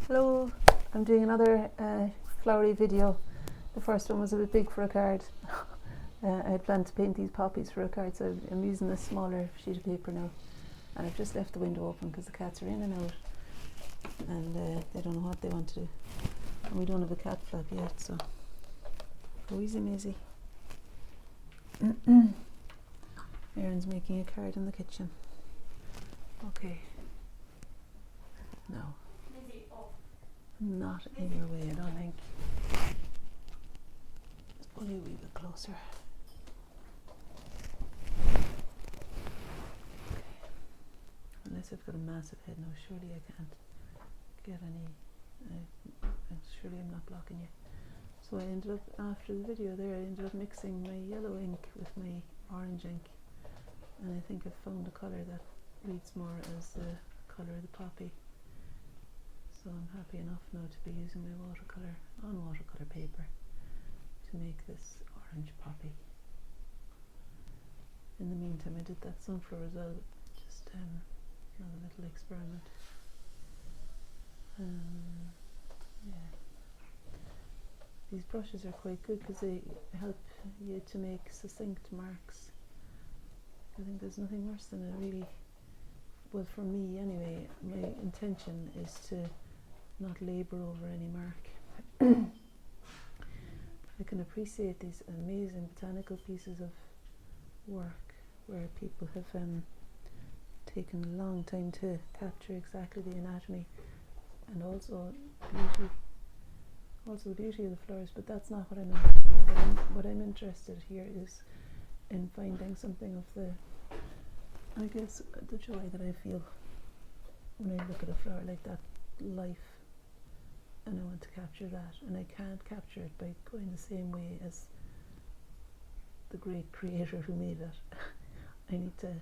Hello, I'm doing another flowery video. The first one was a bit big for a card. I had planned to paint these poppies for a card, so I'm using a smaller sheet of paper now. And I've just left the window open because the cats are in and out, and they don't know what they want to do. And we don't have a cat flap yet, so go easy, Maisie. Erin's making a card in the kitchen. Okay. No. Not in your way, I don't think. Just pull you a wee bit closer. Okay. Unless I've got a massive head now, surely I can't get any. Surely I'm not blocking you. So I ended up, after the video there, I ended up mixing my yellow ink with my orange ink. And I think I've found a colour that reads more as the colour of the poppy. So I'm happy enough now to be using my watercolour on watercolour paper to make this orange poppy. In the meantime, I did that sunflower as well, just another little experiment. Yeah. These brushes are quite good because they help you to make succinct marks. I think there's nothing worse than a really, well, for me anyway, my intention is to not labour over any mark. I can appreciate these amazing botanical pieces of work where people have taken a long time to capture exactly the anatomy and also the beauty of the flowers, but that's not what I'm interested in. What I'm interested here is in finding something of the, I guess, the joy that I feel when I look at a flower like that, life. And I want to capture that, and I can't capture it by going the same way as the great creator who made it. I need to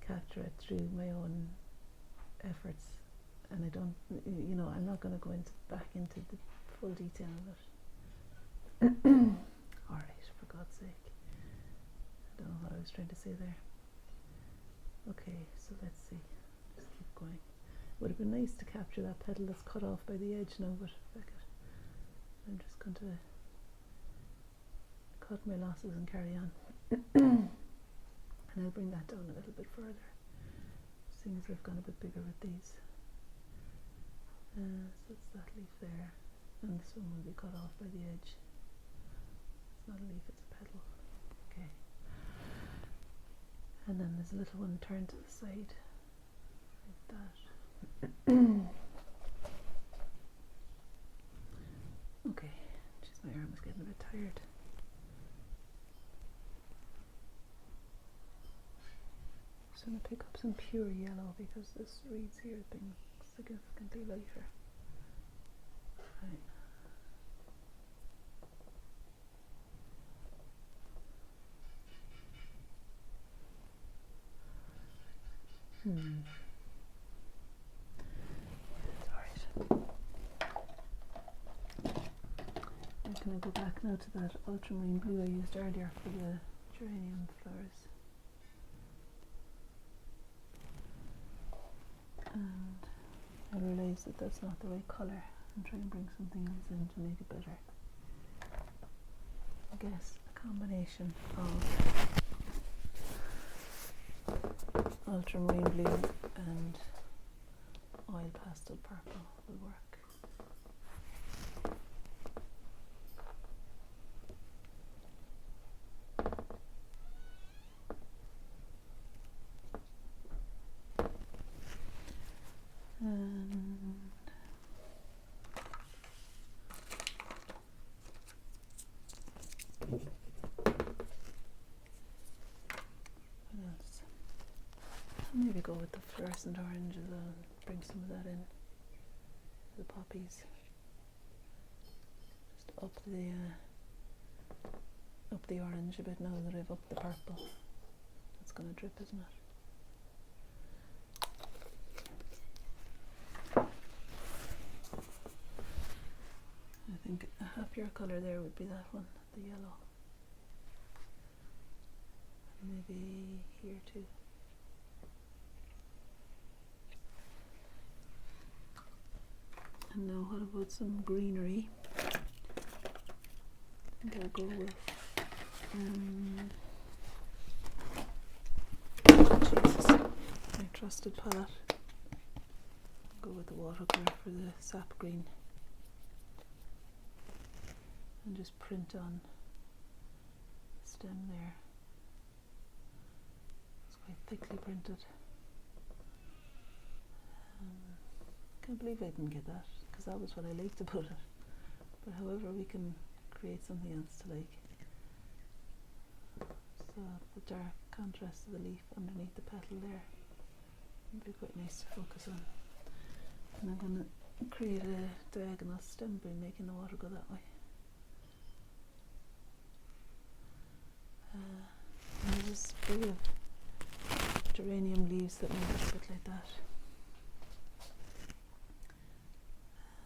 capture it through my own efforts, and I don't, I'm not going to go back into the full detail of it. Alright, for God's sake. I don't know what I was trying to say there. Okay, so let's see. Just keep going. Would have been nice to capture that petal that's cut off by the edge now, but fuck it. I'm just going to cut my losses and carry on. And I'll bring that down a little bit further, seeing as I've gone a bit bigger with these. So it's that leaf there, and this one will be cut off by the edge. It's not a leaf, it's a petal. Okay. And then there's a little one turned to the side, like that. Okay, jeez, my arm is getting a bit tired. Just going to pick up some pure yellow because this reeds here has been significantly lighter. Right. Can I go back now to that ultramarine blue I used earlier for the geranium flowers? And I realised that that's not the right colour. I'm trying to bring something else in to make it better. I guess a combination of ultramarine blue and oil pastel purple will work. Maybe go with the fluorescent orange as well, bring some of that in, the poppies. Just up the orange a bit now that I've upped the purple. That's going to drip, isn't it? I think a happier colour there would be that one, the yellow. Maybe here too. And now what about some greenery? I think I'll go with Jesus, my trusted palette. Go with the watercolour for the sap green. And just print on the stem there. It's quite thickly printed. Can't believe I didn't get that, because that was what I liked about it. But however, we can create something else to like. So the dark contrast of the leaf underneath the petal there would be quite nice to focus on. And I'm going to create a diagonal stem by making the water go that way. And there's this bit of geranium leaves that make it a bit like that.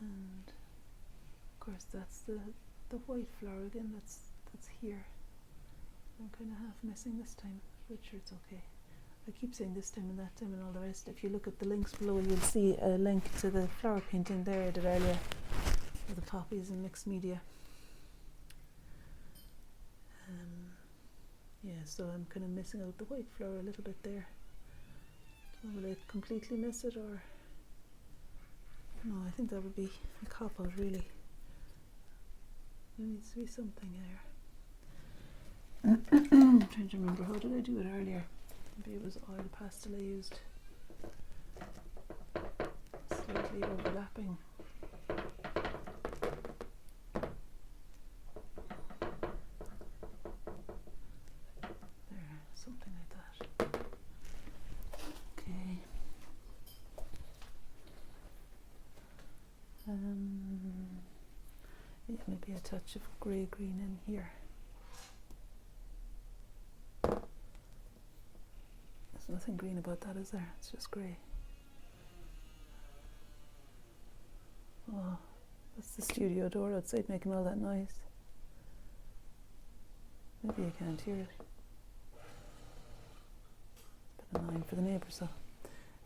And of course that's the white flower again, that's here. I'm kind of half missing this time, but sure, it's okay. I keep saying this time and that time and all the rest. If you look at the links below, you'll see a link to the flower painting there I did earlier with the poppies and mixed media. Yeah, so I'm kind of missing out the white flower a little bit there. So will I completely miss it, or no? I think that would be a cop-out, really. There needs to be something there. I'm trying to remember, how did I do it earlier? Maybe it was oil pastel I used. Slightly overlapping. There, something like that. Okay. Yeah, maybe a touch of grey-green in here. There's nothing green about that, is there? It's just grey. Oh, that's the studio door outside making all that noise. Maybe you can't hear it. Bit annoying for the neighbours, though.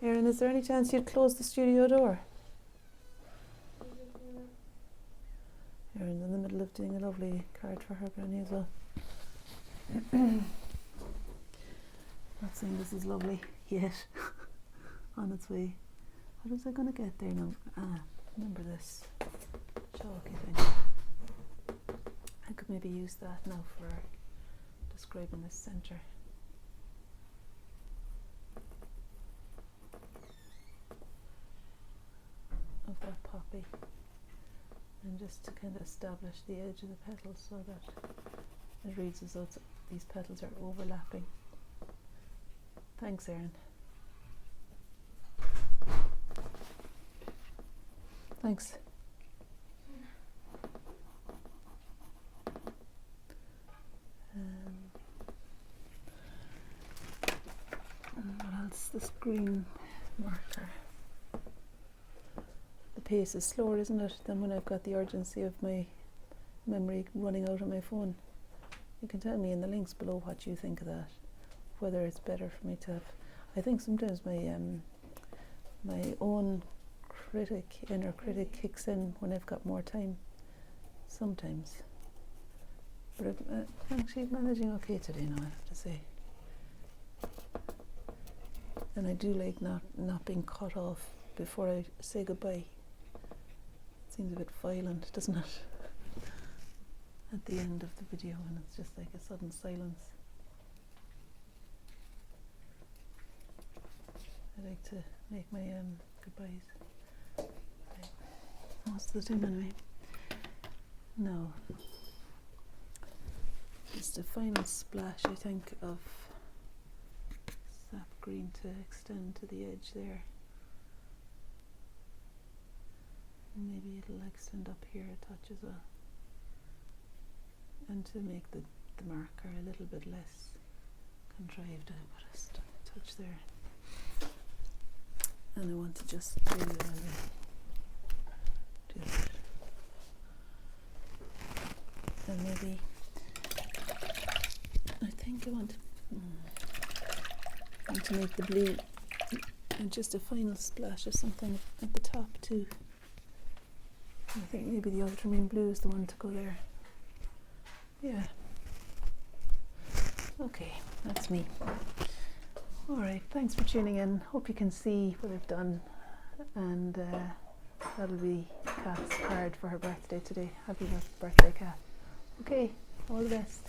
Erin, is there any chance you'd close the studio door? Erin's in the middle of doing a lovely card for her granny as well. Not saying this is lovely yet. On its way. What was I going to get there now? Remember this chalky thing. I could maybe use that now for describing the centre. Of that poppy. And just to kind of establish the edge of the petals so that it reads as though these petals are overlapping. Thanks, Erin. Thanks. What else? This green marker. The pace is slower, isn't it, than when I've got the urgency of my memory running out on my phone. You can tell me in the links below what you think of that, whether it's better for me to have. I think sometimes my my own inner critic kicks in when I've got more time. Sometimes, but I'm actually managing okay today now, I have to say. And I do like not being cut off before I say goodbye. It seems a bit violent, doesn't it? At the end of the video, and it's just like a sudden silence. I like to make my goodbyes most of the time anyway. No. Just a final splash, I think, of sap green to extend to the edge there. And maybe it'll extend up here a touch as well. And to make the marker a little bit less contrived, I put a touch there. And I want to just do that. And maybe, I think I want to make the blue and just a final splash of something at the top too. I think maybe the ultramarine blue is the one to go there. Yeah. Okay, that's me. Alright, thanks for tuning in. Hope you can see what I've done, and that'll be Kat's card for her birthday today. Happy birthday, Kat. Okay, all the best.